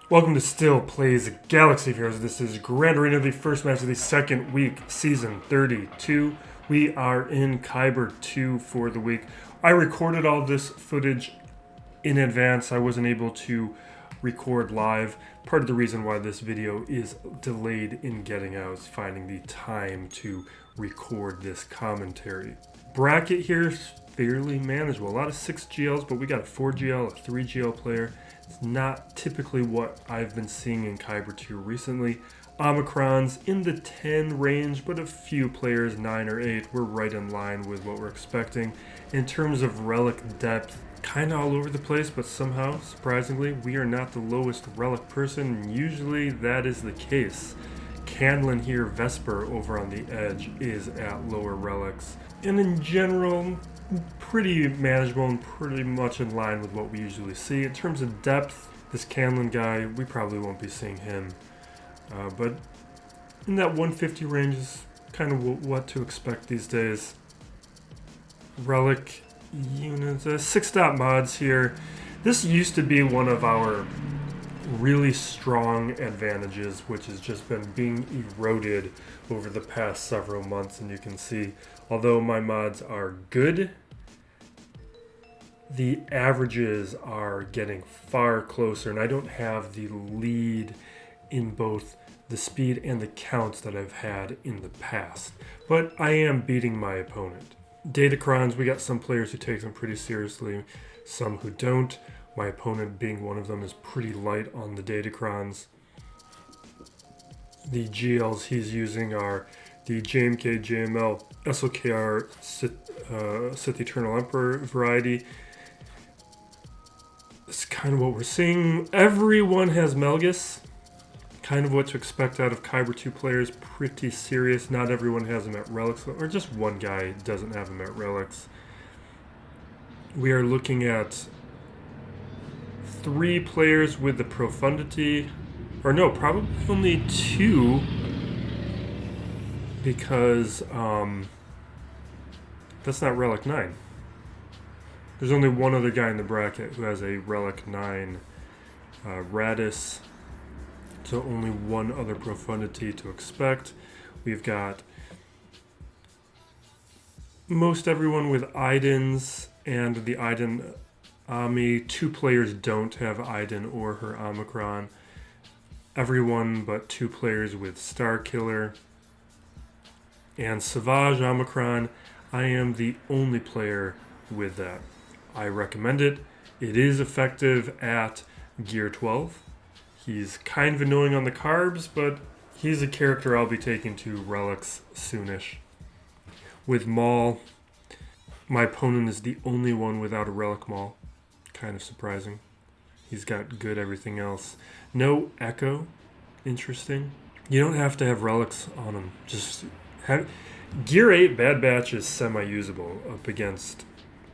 Welcome to Still Plays Galaxy of Heroes. This is Grand Arena, the first match of the second week, Season 32. We are in Kyber 2 for the week. I recorded all this footage in advance. I wasn't able to record live. Part of the reason why this video is delayed in getting out is finding the time to record this commentary. Bracket here is fairly manageable. A lot of 6 GLs, but we got a 4 GL, a 3 GL player. It's not typically what I've been seeing in Kyber 2 recently. Omicron's in the 10 range, but a few players, 9 or 8, we're right in line with what we're expecting. In terms of relic depth, kind of all over the place, but somehow, surprisingly, we are not the lowest relic person, and usually that is the case. Candlin here, Vesper over on the edge, is at lower relics. And in general, pretty manageable and pretty much in line with what we usually see. In terms of depth, this Candlin guy, we probably won't be seeing him. But in that 150 range is kind of what to expect these days. Relic units, 6-dot mods here. This used to be one of our really strong advantages, which has just been being eroded over the past several months, and you can see, although my mods are good, the averages are getting far closer, and I don't have the lead in both the speed and the counts that I've had in the past. But I am beating my opponent. Datacrons, we got some players who take them pretty seriously, some who don't. My opponent, being one of them, is pretty light on the Datacrons. The GLs he's using are the JMK, JML, SLKR, Sith Eternal Emperor variety. It's kind of what we're seeing. Everyone has Malgus. Kind of what to expect out of Kyber 2 players. Pretty serious. Not everyone has him at relics, or just one guy doesn't have him at relics. We are looking at 3 players with the profundity, or no, probably only 2, because that's not relic 9. There's only one other guy in the bracket who has a relic 9, Raddus, so only one other profundity to expect. We've got most everyone with Idens and the Iden Ami. 2 players don't have Iden or her Omicron. Everyone but 2 players with Starkiller and Savage Omicron. I am the only player with that. I recommend it. It is effective at Gear 12. He's kind of annoying on the carbs, but he's a character I'll be taking to relics soonish. With Maul, my opponent is the only one without a relic Maul. Kind of surprising. He's got good everything else. No Echo. Interesting. You don't have to have relics on him. Just have... Gear 8 Bad Batch is semi-usable up against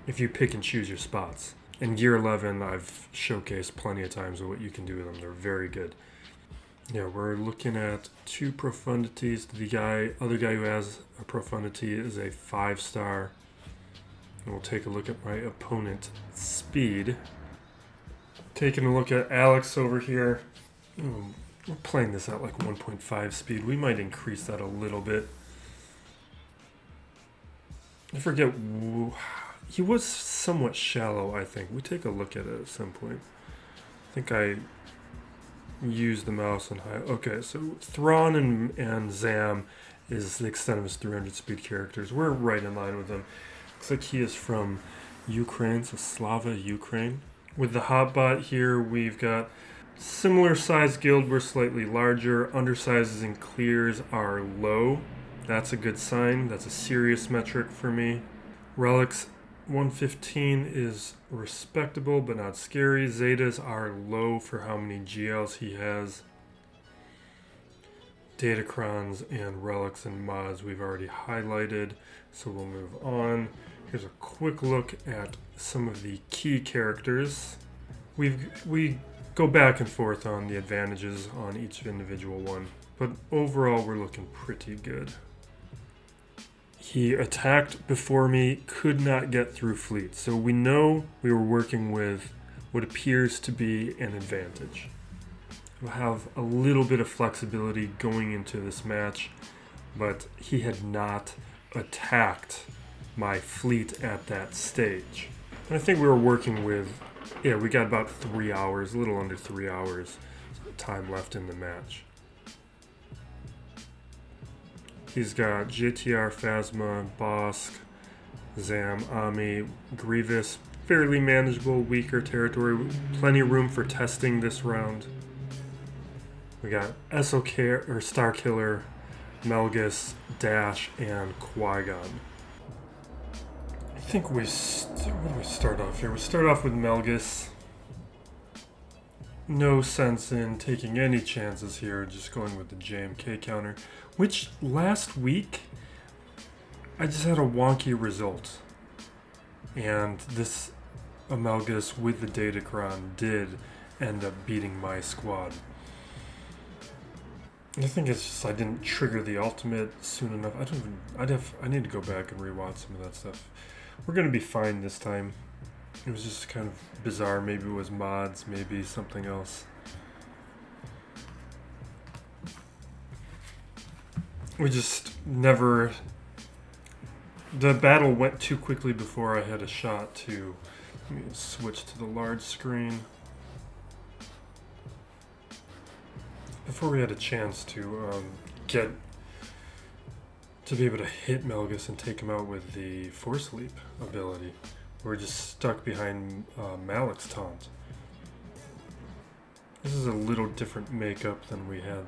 if you pick and choose your spots. And Gear 11 I've showcased plenty of times of what you can do with them. They're very good. Yeah, we're looking at 2 profundities. The other guy who has a profundity is a 5-star. And we'll take a look at my opponent's speed. Taking a look at Alex over here. We're playing this at like 1.5 speed. We might increase that a little bit. I forget. He was somewhat shallow, I think. We take a look at it at some point. I think I used the mouse and high. Okay, so Thrawn and Zam is the extent of his 300 speed characters. We're right in line with them. Looks like he is from Ukraine, so Slava, Ukraine. With the Hotbot here, we've got similar size guild. We're slightly larger. Undersizes and clears are low. That's a good sign. That's a serious metric for me. Relics 115 is respectable but not scary. Zetas are low for how many GLs he has. Datacrons and relics and mods we've already highlighted, so we'll move on. Here's a quick look at some of the key characters. We go back and forth on the advantages on each individual one, but overall we're looking pretty good. He attacked before me, could not get through fleet. So we know we were working with what appears to be an advantage. have a little bit of flexibility going into this match, but he had not attacked my fleet at that stage. And I think we were working with, we got about 3 hours, a little under 3 hours time left in the match. He's got JTR, Phasma, Bosk, Zam, Ami, Grievous, fairly manageable, weaker territory, plenty of room for testing this round. We got Starkiller, Malgus, Dash, and Qui-Gon. I think what do we start off here? We start off with Malgus. No sense in taking any chances here, just going with the JMK counter, which last week I just had a wonky result. And this Malgus with the Datacron did end up beating my squad. I think it's just I didn't trigger the ultimate soon enough. I need to go back and rewatch some of that stuff. We're gonna be fine this time. It was just kind of bizarre. Maybe it was mods, maybe something else. We just never... The battle went too quickly before I had a shot to... Let me switch to the large screen. Before we had a chance to be able to hit Malgus and take him out with the Force Leap ability. We're just stuck behind Malik's taunt. This is a little different makeup than we had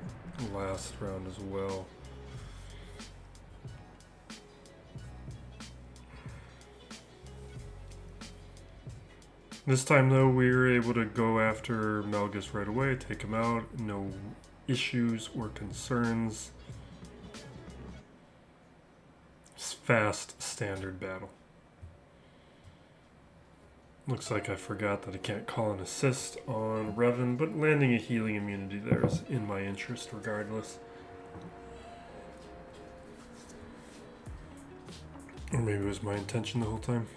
last round as well. This time though, we were able to go after Malgus right away, take him out, no issues or concerns. Just fast, standard battle. Looks like I forgot that I can't call an assist on Revan, but landing a healing immunity there is in my interest regardless. Or maybe it was my intention the whole time.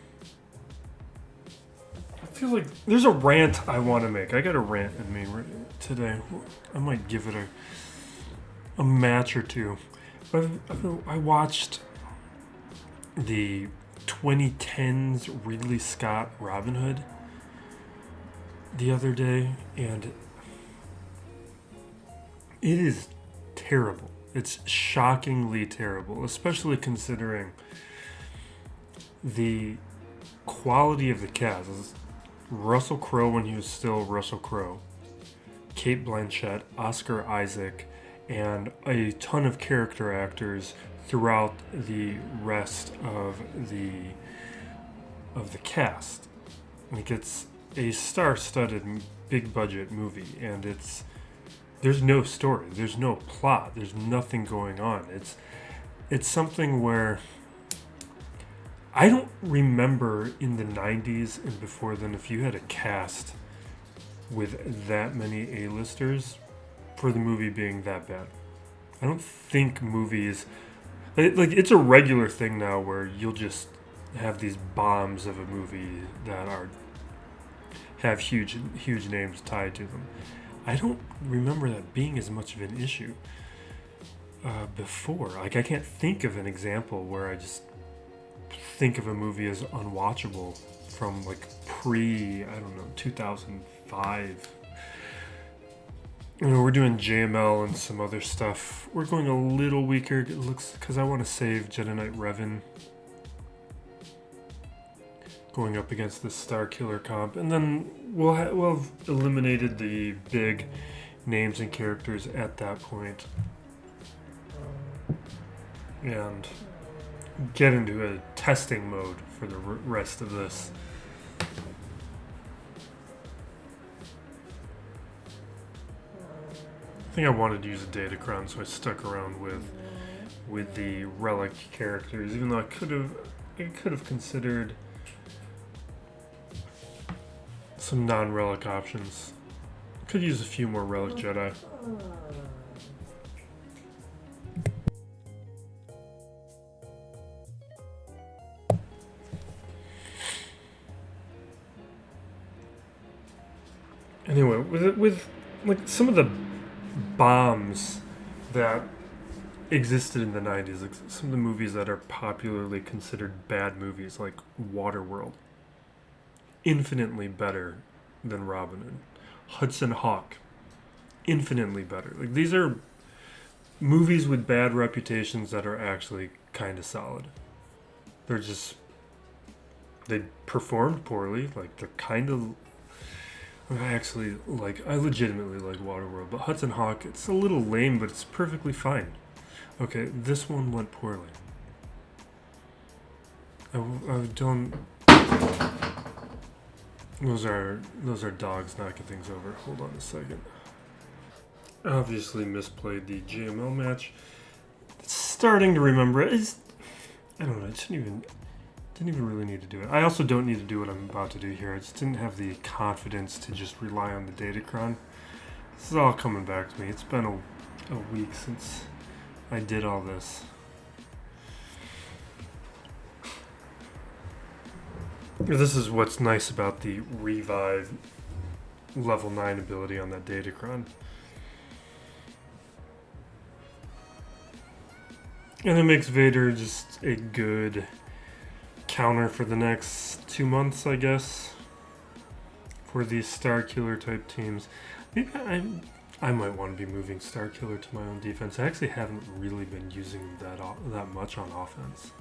I feel like there's a rant I want to make. I got a rant in me today. I might give it a match or two. I watched the 2010s Ridley Scott Robin Hood the other day, and it is terrible. It's shockingly terrible, especially considering the quality of the cast. Russell Crowe when he was still Russell Crowe, Cate Blanchett, Oscar Isaac, and a ton of character actors throughout the rest of the cast. Like, it's a star-studded big budget movie, and there's no story, there's no plot, there's nothing going on. It's something where I don't remember in the 90s and before then if you had a cast with that many A-listers for the movie being that bad. I don't think movies... Like, it's a regular thing now where you'll just have these bombs of a movie that have huge names tied to them. I don't remember that being as much of an issue before. Like, I can't think of an example where I just think of a movie as unwatchable from like 2005. We're doing JML and some other stuff. We're going a little weaker, it looks, because I want to save Jedi Knight Revan going up against the Starkiller comp, and then we'll have eliminated the big names and characters at that point, and get into a testing mode for the rest of this. I think I wanted to use a Datacron, so I stuck around with the relic characters, even though I could have considered some non-relic options. Could use a few more relic Jedi. Anyway, with like some of the bombs that existed in the 90s, like some of the movies that are popularly considered bad movies, like Waterworld, infinitely better than Robin Hood. Hudson Hawk, infinitely better. Like, these are movies with bad reputations that are actually kind of solid. They're just, they performed poorly. Like, they're kind of, I legitimately like Waterworld, but Hudson Hawk, it's a little lame, but it's perfectly fine. Okay, this one went poorly. I don't. Those are dogs knocking things over. Hold on a second. Obviously misplayed the GML match. Starting to remember it. I don't know. I didn't even really need to do it. I also don't need to do what I'm about to do here. I just didn't have the confidence to just rely on the Datacron. This is all coming back to me. It's been a week since I did all this. This is what's nice about the revive level 9 ability on that Datacron. And it makes Vader just a good counter for the next 2 months, I guess, for these Starkiller type teams. Maybe I might want to be moving Starkiller to my own defense. I actually haven't really been using that much on offense.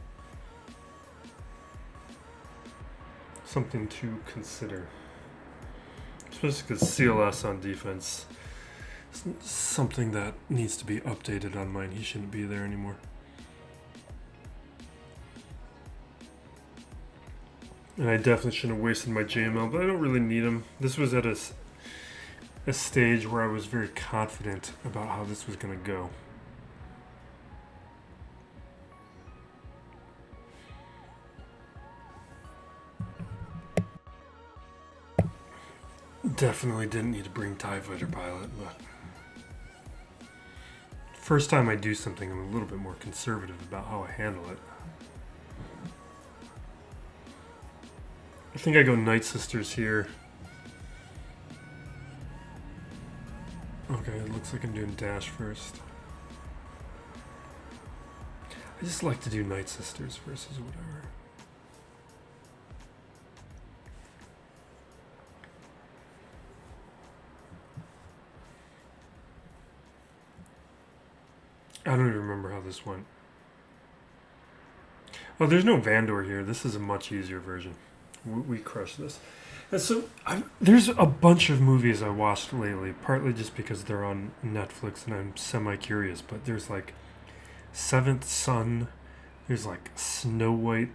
Something to consider, especially because CLS on defense is something that needs to be updated on mine. He shouldn't be there anymore. And I definitely shouldn't have wasted my JML, but I don't really need him. This was at a stage where I was very confident about how this was going to go. Definitely didn't need to bring TIE Fighter Pilot, but first time I do something, I'm a little bit more conservative about how I handle it. I think I go Night Sisters here. Okay, it looks like I'm doing Dash first. I just like to do Night Sisters versus whatever. I don't even remember how this went. Oh, there's no Vandor here. This is a much easier version. We crushed this. And so there's a bunch of movies I watched lately, partly just because they're on Netflix and I'm semi-curious, but there's like Seventh Son, there's like Snow White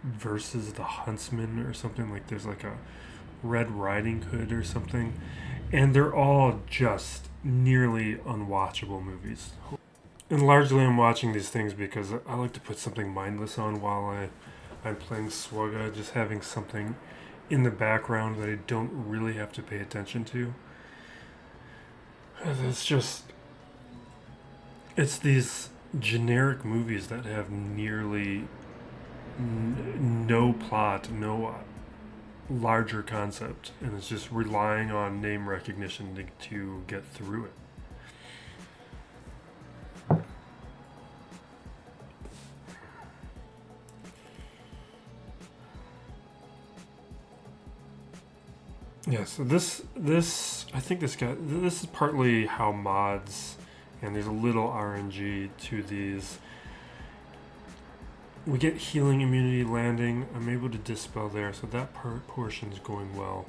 versus the Huntsman or something, like there's like a Red Riding Hood or something, and they're all just nearly unwatchable movies. And largely I'm watching these things because I like to put something mindless on while I'm playing SWGA, just having something in the background that I don't really have to pay attention to. It's these generic movies that have nearly no plot, no larger concept, and it's just relying on name recognition to get through it. Yeah, so this I think this is partly how mods, and there's a little RNG to these. We get healing immunity landing. I'm able to dispel there, so that portion's going well.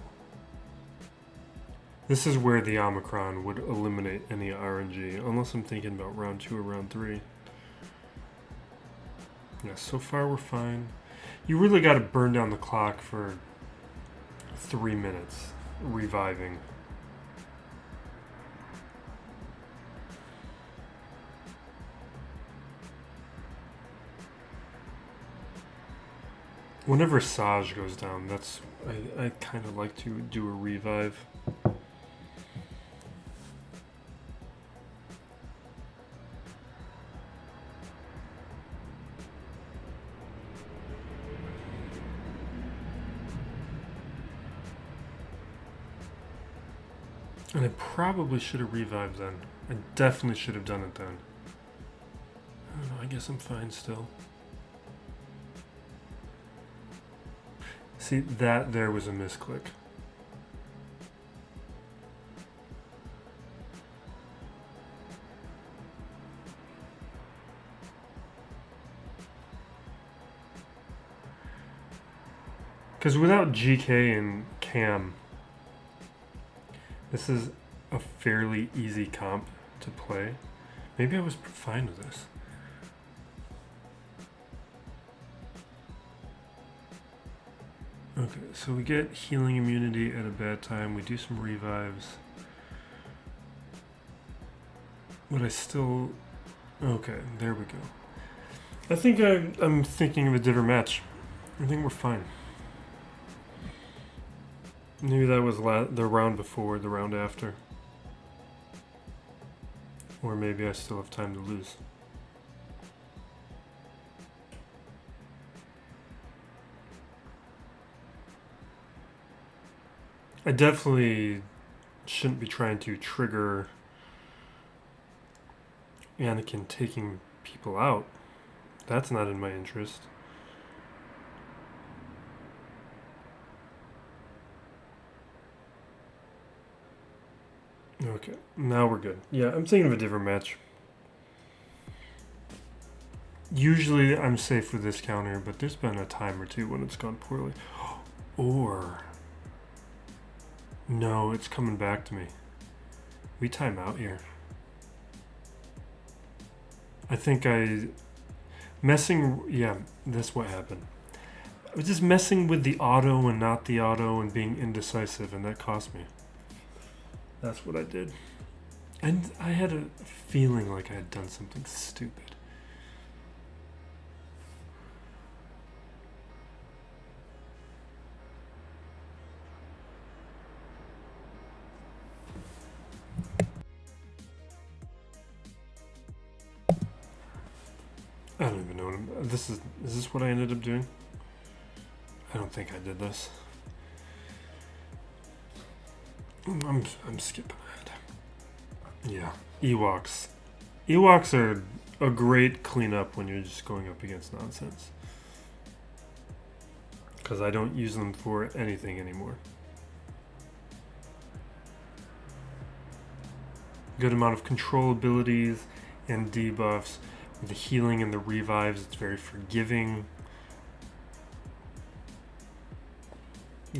This is where the Omicron would eliminate any RNG, unless I'm thinking about round 2 or round 3. Yeah, so far we're fine. You really got to burn down the clock for 3 minutes reviving. Whenever Saj goes down, I kind of like to do a revive. And I probably should have revived then. I definitely should have done it then. I don't know, I guess I'm fine still. See, that there was a misclick. Because without GK and Cam, this is a fairly easy comp to play. Maybe I was fine with this. Okay, so we get healing immunity at a bad time. We do some revives. But I still... Okay, there we go. I think I'm thinking of a different match. I think we're fine. Maybe that was the round before, the round after. Or maybe I still have time to lose. I definitely shouldn't be trying to trigger Anakin taking people out. That's not in my interest. Okay, now we're good. Yeah, I'm thinking of a different match. Usually I'm safe with this counter, but there's been a time or two when it's gone poorly. Or... No, it's coming back to me. We time out here. I think yeah, that's what happened. I was just messing with the auto and not the auto and being indecisive, and that cost me. That's what I did. And I had a feeling like I had done something stupid. I don't even know what is this what I ended up doing? I don't think I did this. I'm skipping ahead. Yeah, Ewoks. Ewoks are a great cleanup when you're just going up against nonsense. Because I don't use them for anything anymore. Good amount of control abilities and debuffs. With the healing and the revives, it's very forgiving.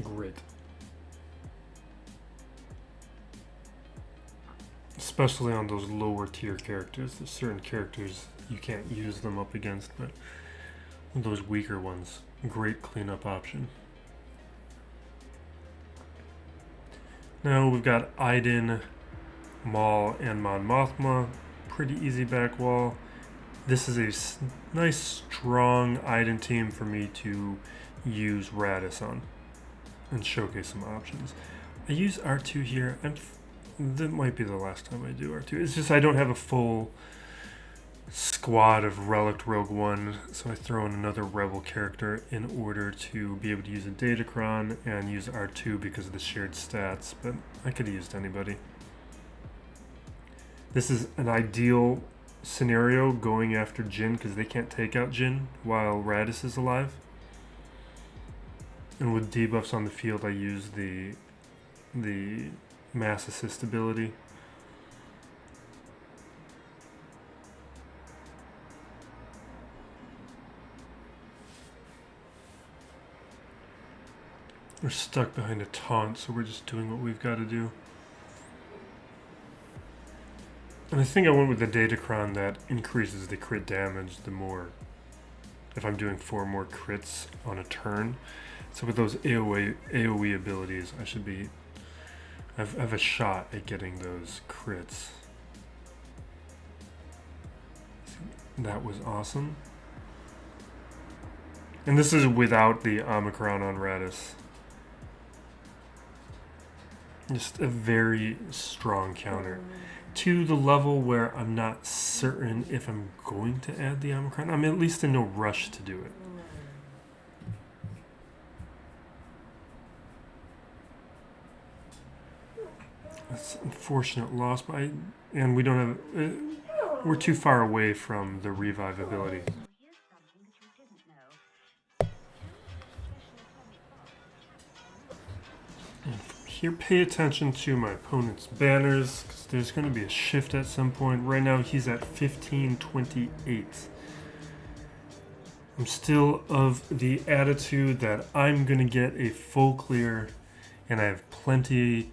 Great. Especially on those lower tier characters. There's certain characters you can't use them up against, but those weaker ones, great cleanup option. Now we've got Iden, Maul, and Mon Mothma. Pretty easy back wall. This is a nice, strong Iden team for me to use Raddus on and showcase some options. I use R2 here. That might be the last time I do R2. It's just I don't have a full squad of Relic Rogue One, so I throw in another Rebel character in order to be able to use a Datacron and use R2 because of the shared stats, but I could have used anybody. This is an ideal scenario going after Jin because they can't take out Jin while Raddus is alive. And with debuffs on the field, I use the mass assist ability. We're stuck behind a taunt, so we're just doing what we've got to do. And I think I went with the Datacron that increases the crit damage the more, if I'm doing 4 more crits on a turn. So with those AoE abilities, I have a shot at getting those crits. That was awesome. And this is without the Omicron on Raddus. Just a very strong counter. To the level where I'm not certain if I'm going to add the Omicron. I'm at least in no rush to do it. That's an unfortunate loss, but and we don't have... we're too far away from the revivability. And from here, pay attention to my opponent's banners, because there's going to be a shift at some point. Right now, he's at 1528. I'm still of the attitude that I'm going to get a full clear, and I have plenty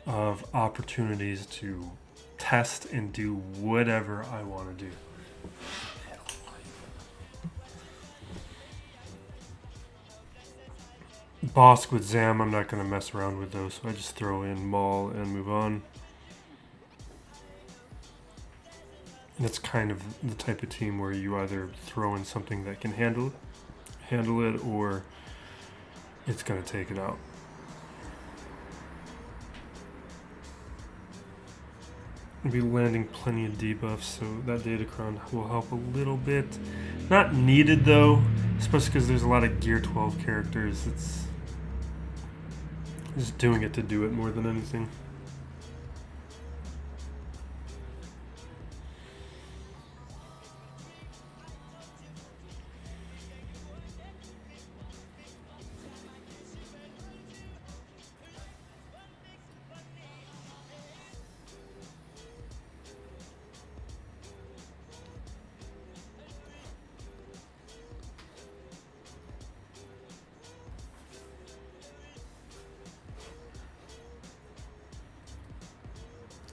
of opportunities to test and do whatever I want to do. Bosk with Zam, I'm not going to mess around with those, so I just throw in Maul and move on. That's kind of the type of team where you either throw in something that can handle it, or it's going to take it out. I'll be landing plenty of debuffs, so that Datacron will help a little bit. Not needed though, especially because there's a lot of Gear 12 characters. It's just doing it to do it more than anything.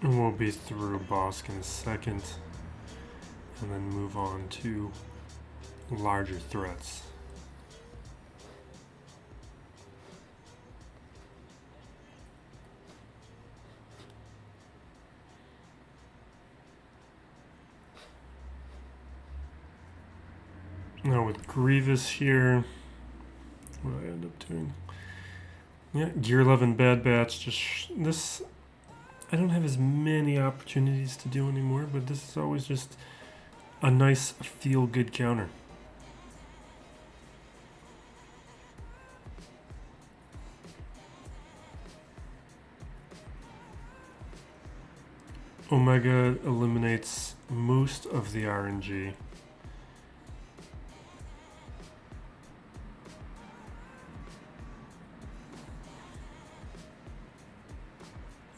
And we'll be through Bosk in a second, and then move on to larger threats. Now with Grievous here, what do I end up doing? Yeah, Gear 11 Bad Batch, this... I don't have as many opportunities to do anymore, but this is always just a nice feel-good counter. Omega eliminates most of the RNG.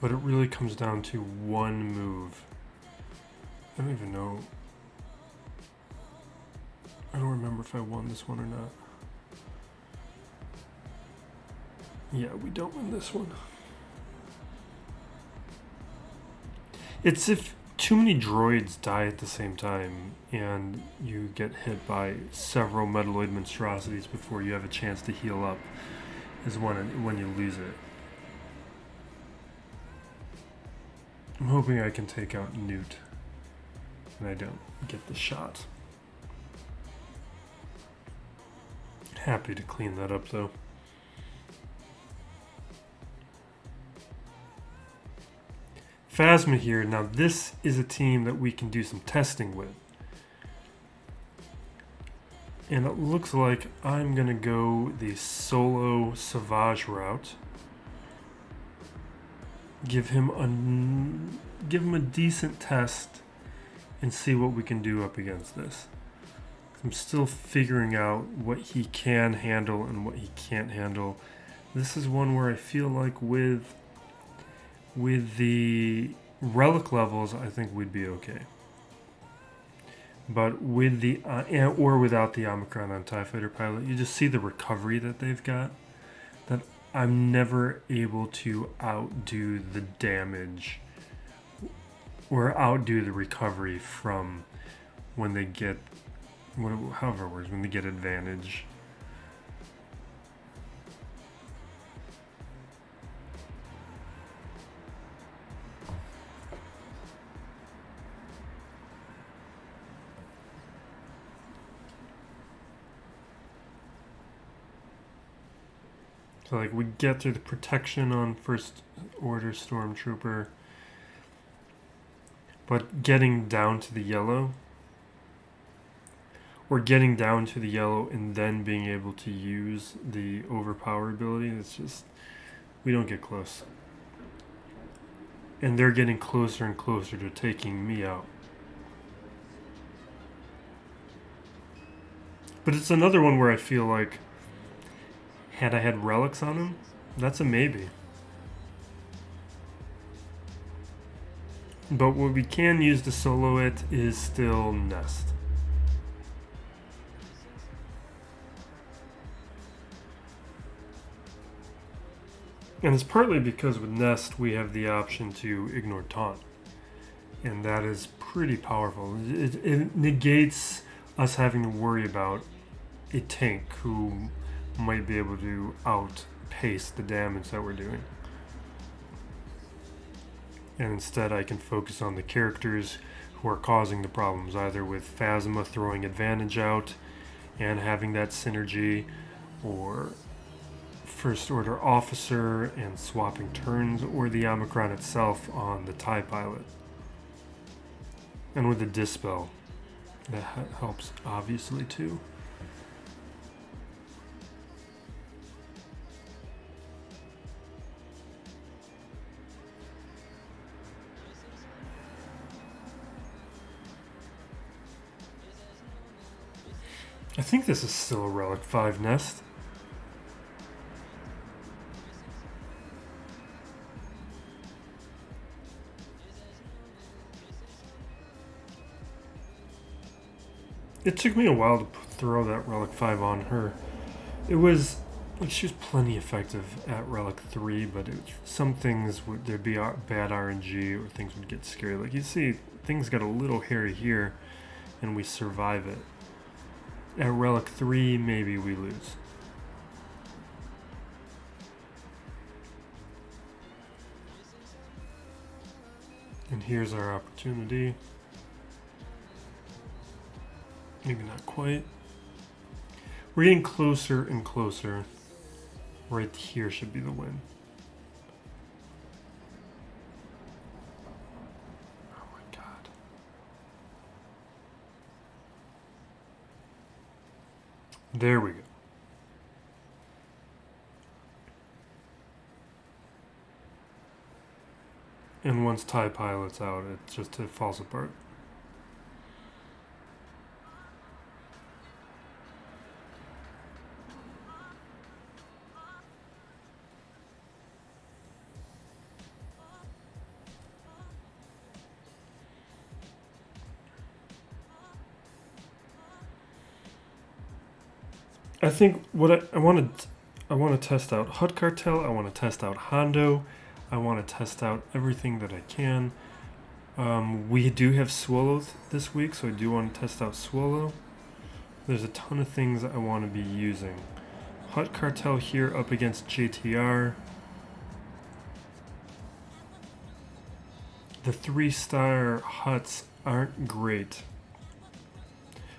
But it really comes down to one move. I don't even know. I don't remember if I won this one or not. Yeah, we don't win this one. It's if too many droids die at the same time and you get hit by several metalloid monstrosities before you have a chance to heal up is when you lose it. I'm hoping I can take out Newt, and I don't get the shot. Happy to clean that up, though. Phasma here. Now, this is a team that we can do some testing with. And it looks like I'm going to go the solo Savage route. Give him a decent test and see what we can do up against this. I'm still figuring out what he can handle and what he can't handle. This is one where I feel like with the relic levels, I think we'd be okay. But with the or without the Omicron on TIE Fighter Pilot, you just see the recovery that they've got. That I'm never able to outdo the damage or outdo the recovery from when they get, however it works, when they get advantage. So like we get through the protection on First Order Stormtrooper, but getting down to the yellow, or getting down to the yellow and then being able to use the overpower ability, it's just, we don't get close. and they're getting closer and closer to taking me out. But it's another one where I feel like, had I had relics on him, that's a maybe. But what we can use to solo it is still Nest. And it's partly because with Nest we have the option to ignore taunt. And that is pretty powerful. It negates us having to worry about a tank who might be able to outpace the damage that we're doing. And instead I can focus on the characters who are causing the problems, either with Phasma throwing advantage out and having that synergy, or First Order Officer and swapping turns, or the Omicron itself on the TIE Pilot. And with the Dispel, that helps obviously too. I think this is still a Relic 5 Nest. It took me a while to throw that Relic 5 on her. It was, like, she was plenty effective at Relic 3, but some things there'd be bad RNG, or things would get scary. Like, you see, things got a little hairy here, and we survive it. At Relic 3, maybe we lose. And here's our opportunity. Maybe not quite. We're getting closer and closer. Right here should be the win. Oh my god. There we go. And once TIE Pilot's out, it falls apart. I think what I want to test out Hutt Cartel. I want to test out Hondo. I want to test out everything that I can. We do have SWOLO this week, so I do want to test out SWOLO. There's a ton of things I want to be using. Hutt Cartel here up against JTR. The 3-star Hutts aren't great,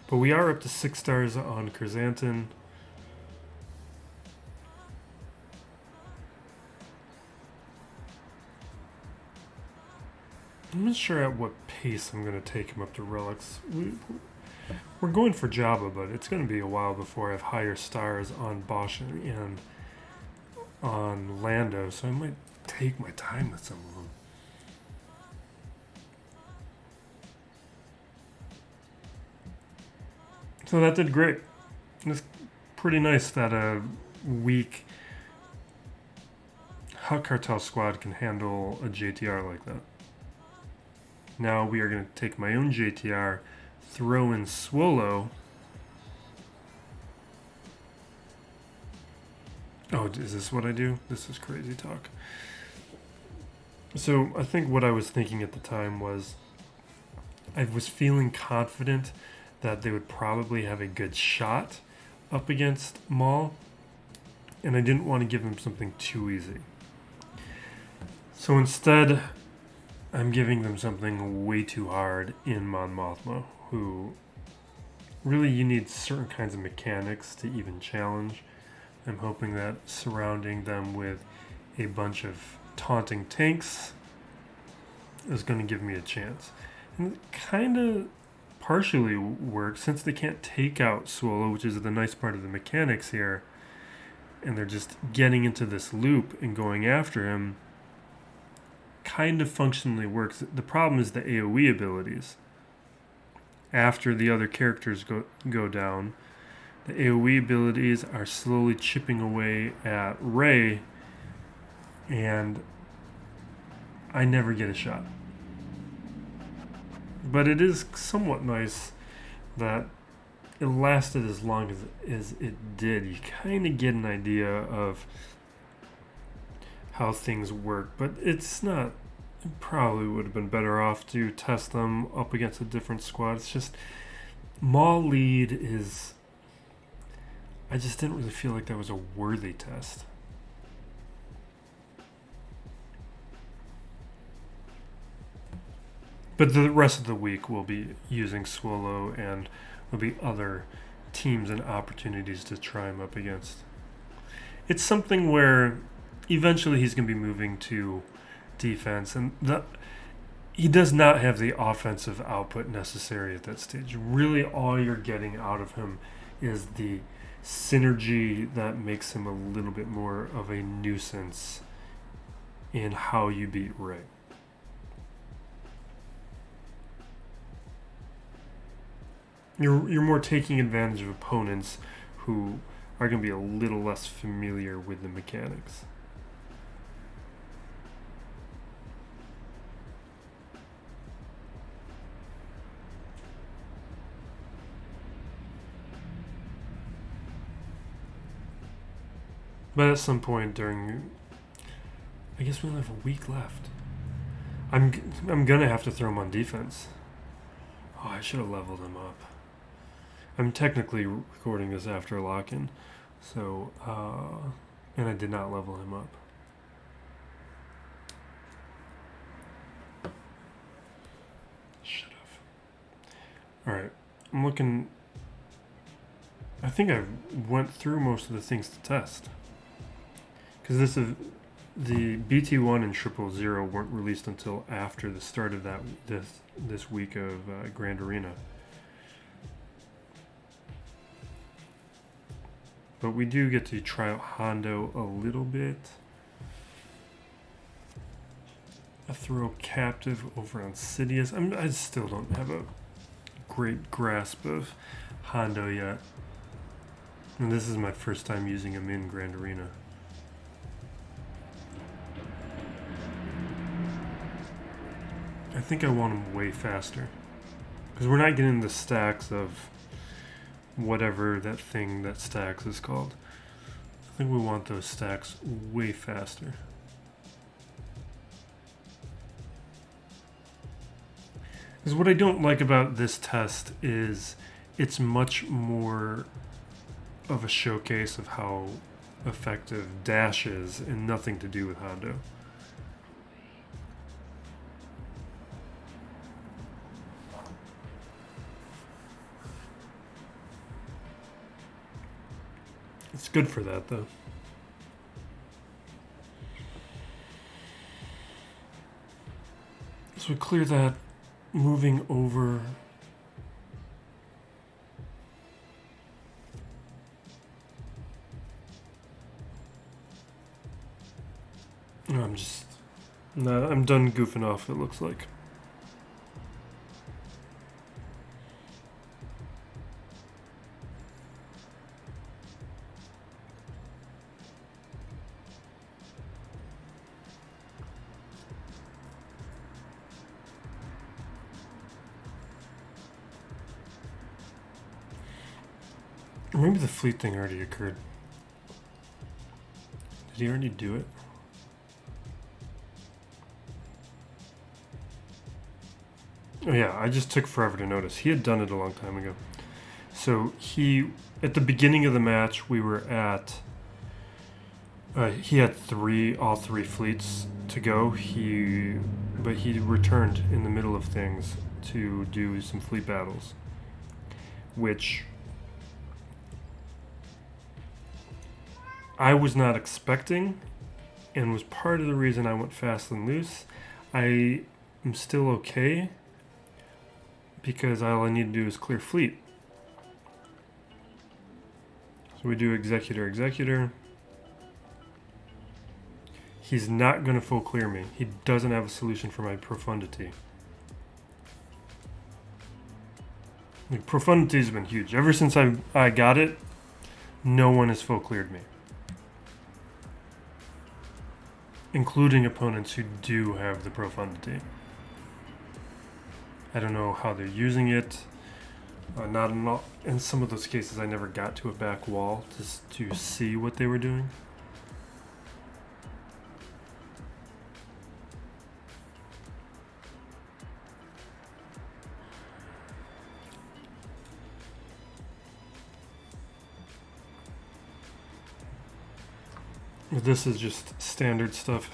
but we are up to 6 stars on Chrysanthemum. I'm not sure at what pace I'm going to take him up to relics. We're going for Jabba, but it's going to be a while before I have higher stars on Bosch and on Lando, so I might take my time with some of them. So that did great. It's pretty nice that a weak Hutt Cartel squad can handle a JTR like that. Now we are going to take my own JTR, throw in SWOLO. Oh, is this what I do? This is crazy talk. So I think what I was thinking at the time was I was feeling confident that they would probably have a good shot up against Maul, and I didn't want to give them something too easy. So instead, I'm giving them something way too hard in Mon Mothma, who really you need certain kinds of mechanics to even challenge. I'm hoping that surrounding them with a bunch of taunting tanks is going to give me a chance. And it kind of partially works since they can't take out SWOLO, which is the nice part of the mechanics here, and they're just getting into this loop and going after him. kind of functionally works. The problem is the AoE abilities. After the other characters go down, the AoE abilities are slowly chipping away at Rey, and I never get a shot. But it is somewhat nice that it lasted as long as it did. You kind of get an idea of how things work, but it's not. It probably would have been better off to test them up against a different squad. It's just Maul lead is. I just didn't really feel like that was a worthy test. But the rest of the week we'll be using SWOLO, and there'll be other teams and opportunities to try him up against. It's something where eventually he's going to be moving to defense, and he does not have the offensive output necessary at that stage. Really, all you're getting out of him is the synergy that makes him a little bit more of a nuisance in how you beat Rey. You're more taking advantage of opponents who are going to be a little less familiar with the mechanics. But at some point during, I guess we only have a week left. I'm gonna have to throw him on defense. Oh, I should have leveled him up. I'm technically recording this after lock-in, so and I did not level him up. Should have. All right, I'm looking. I think I went through most of the things to test. Because the BT1 and 000 weren't released until after the start of this week of Grand Arena. But we do get to try out Hondo a little bit. I throw captive over on Sidious. I still don't have a great grasp of Hondo yet. And this is my first time using him in Grand Arena. I think I want him way faster. Because we're not getting the stacks of whatever that thing that stacks is called. I think we want those stacks way faster. Because what I don't like about this test is it's much more of a showcase of how effective Dash is and nothing to do with Hondo. It's good for that, though. So we clear that, moving over. I'm done goofing off, it looks like. Maybe the fleet thing already occurred. Did he already do it? Oh yeah, I just took forever to notice. He had done it a long time ago. So at the beginning of the match, we were at, he had all three fleets to go. But he returned in the middle of things to do some fleet battles, which I was not expecting, and was part of the reason I went fast and loose. I am still okay, because all I need to do is clear fleet. So we do Executor. He's not going to full clear me. He doesn't have a solution for my profundity. Like, profundity has been huge. Ever since I got it, no one has full cleared me. Including opponents who do have the profundity. I don't know how they're using it. Not in some of those cases, I never got to a back wall to see what they were doing. This is just standard stuff.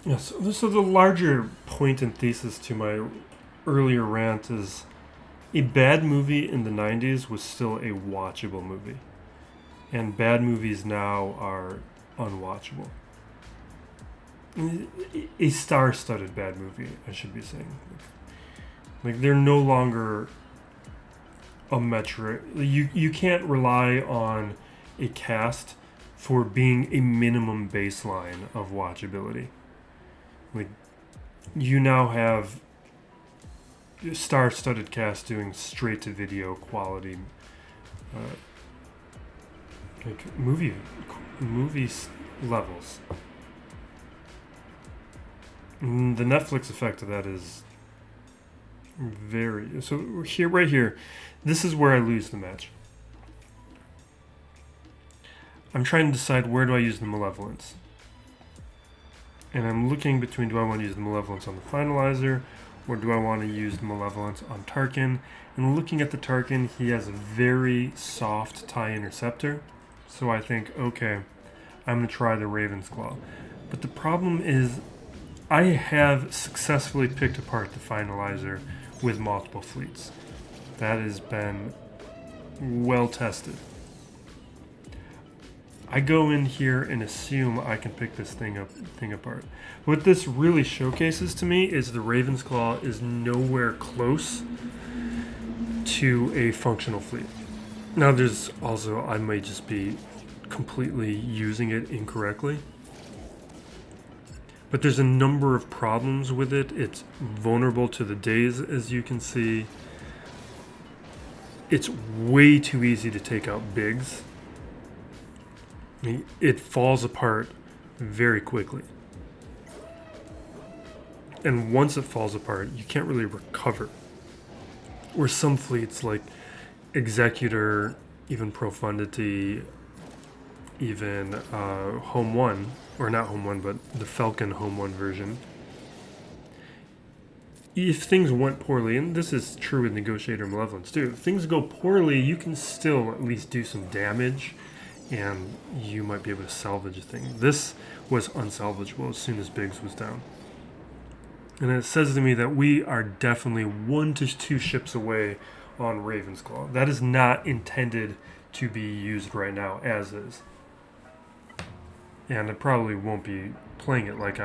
Yeah, so the larger point and thesis to my earlier rant is a bad movie in the 90s was still a watchable movie. And bad movies now are unwatchable. A star-studded bad movie, I should be saying. Like they're no longer a metric. You can't rely on a cast for being a minimum baseline of watchability. Like you now have star-studded cast doing straight-to-video quality like movie levels. And the Netflix effect of that is very... So right here, this is where I lose the match. I'm trying to decide where do I use the Malevolence. And I'm looking between, do I want to use the Malevolence on the Finalizer, or do I want to use the Malevolence on Tarkin? And looking at the Tarkin, he has a very soft TIE interceptor. So I think, okay, I'm going to try the RavensClaw. But the problem is, I have successfully picked apart the Finalizer with multiple fleets. That has been well tested. I go in here and assume I can pick this thing apart. What this really showcases to me is the RavensClaw is nowhere close to a functional fleet. Now there's also, I might just be completely using it incorrectly. But there's a number of problems with it. It's vulnerable to the daze, as you can see. It's way too easy to take out bigs. It falls apart very quickly. And once it falls apart, you can't really recover. Where some fleets like Executor, even Profundity, even Home 1, or not Home 1, but the Falcon Home 1 version. If things went poorly, and this is true with Negotiator Malevolence too, if things go poorly, you can still at least do some damage, and you might be able to salvage a thing. This was unsalvageable as soon as Biggs was down. And it says to me that we are definitely 1 to 2 ships away on RavensClaw. That is not intended to be used right now, as is. And I probably won't be playing it like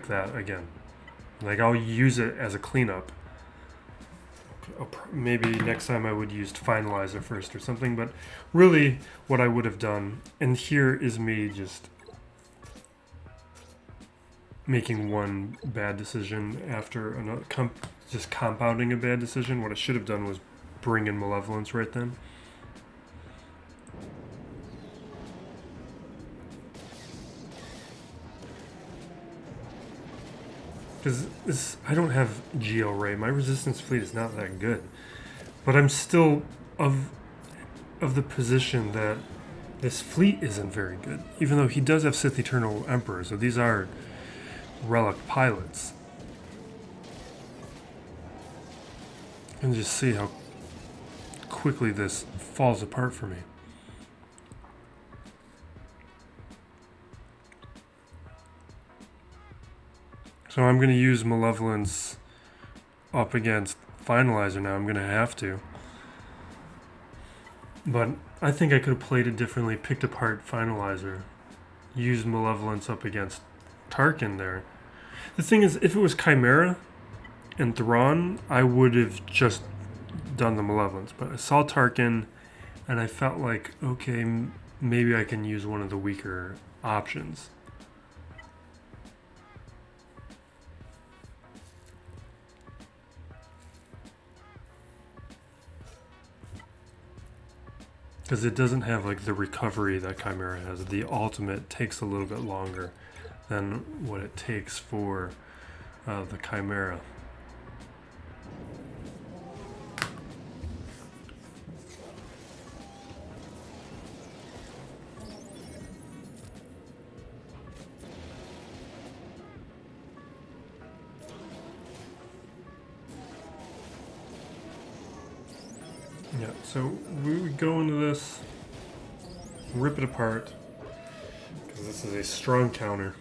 that again. Like, I'll use it as a cleanup. Maybe next time I would use Finalizer first or something, but really what I would have done, and here is me just making one bad decision after another, just compounding a bad decision. What I should have done was bring in Malevolence right then. Because I don't have GL Ray. My resistance fleet is not that good. But I'm still of the position that this fleet isn't very good. Even though he does have Sith Eternal Emperor, so these are relic pilots. And just see how quickly this falls apart for me. So I'm going to use Malevolence up against Finalizer now. I'm going to have to. But I think I could have played it differently, picked apart Finalizer, used Malevolence up against Tarkin there. The thing is, if it was Chimera and Thrawn, I would have just done the Malevolence. But I saw Tarkin, and I felt like, okay, maybe I can use one of the weaker options. Because it doesn't have like the recovery that Chimera has. The ultimate takes a little bit longer than what it takes for the Chimera. Yeah, so we would go into this, rip it apart, because this is a strong counter.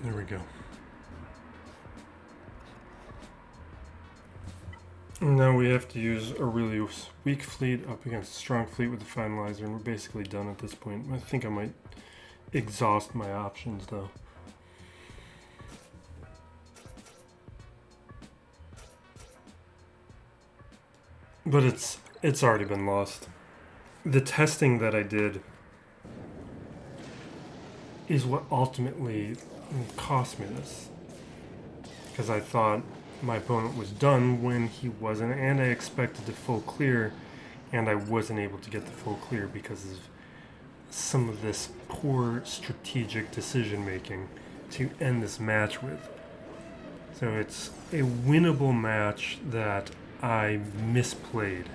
There we go. And now we have to use a really weak fleet up against a strong fleet with the Finalizer, and we're basically done at this point. I think I might exhaust my options though. But it's already been lost. The testing that I did is what ultimately cost me this. Because I thought my opponent was done when he wasn't, and I expected the full clear, and I wasn't able to get the full clear because of some of this poor strategic decision making to end this match with. So it's a winnable match that I misplayed.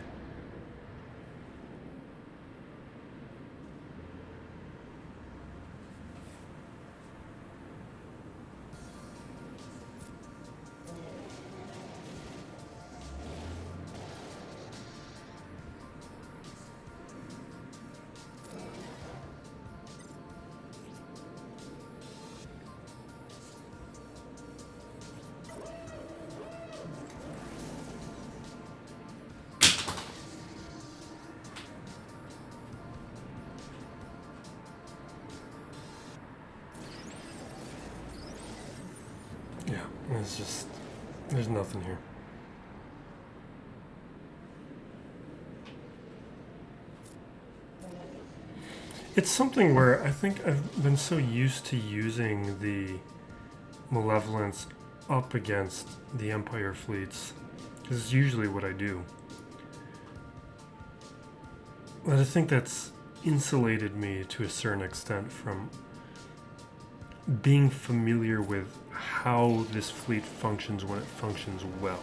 It's just, there's nothing here. It's something where I think I've been so used to using the Malevolence up against the Empire fleets, because it's usually what I do. But I think that's insulated me to a certain extent from being familiar with how this fleet functions when it functions well.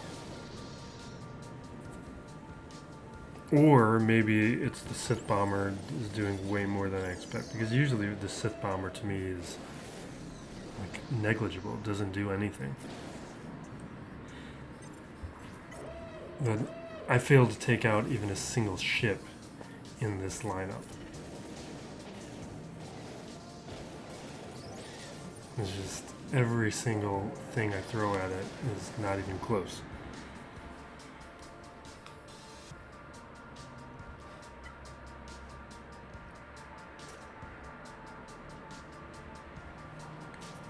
Or maybe it's the Sith Bomber is doing way more than I expect, because usually the Sith Bomber to me is like negligible, it doesn't do anything. But I failed to take out even a single ship in this lineup. It's just every single thing I throw at it is not even close.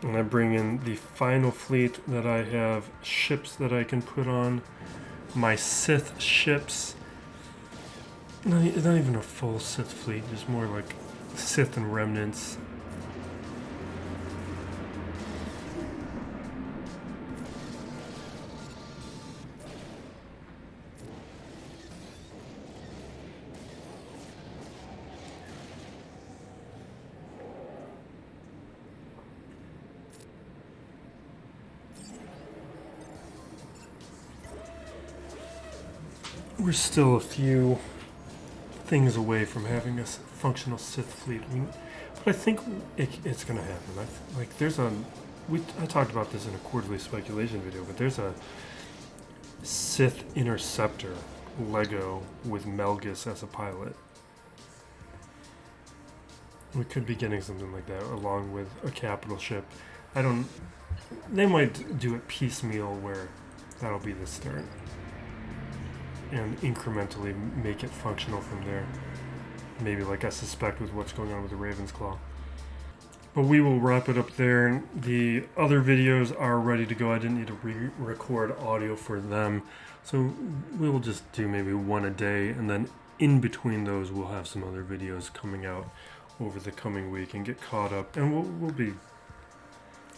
And I bring in the final fleet that I have ships that I can put on. My Sith ships. Not even a full Sith fleet, just more like Sith and remnants. We're still a few things away from having a functional Sith fleet. But I think it's going to happen. Like there's I talked about this in a quarterly speculation video, but there's a Sith interceptor Lego with Malgus as a pilot. We could be getting something like that along with a capital ship. They might do it piecemeal where that'll be the start and incrementally make it functional from there. Maybe like I suspect with what's going on with the RavensClaw. But we will wrap it up there. The other videos are ready to go. I didn't need to re-record audio for them. So we will just do maybe one a day, and then in between those we'll have some other videos coming out over the coming week and get caught up. And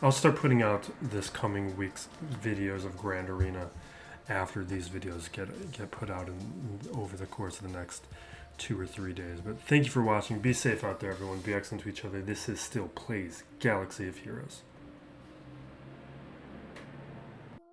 I'll start putting out this coming week's videos of Grand Arena after these videos get put out over the course of the next 2 or 3 days. But thank you for watching. Be safe out there, everyone. Be excellent to each other. This is still Plays Galaxy of Heroes.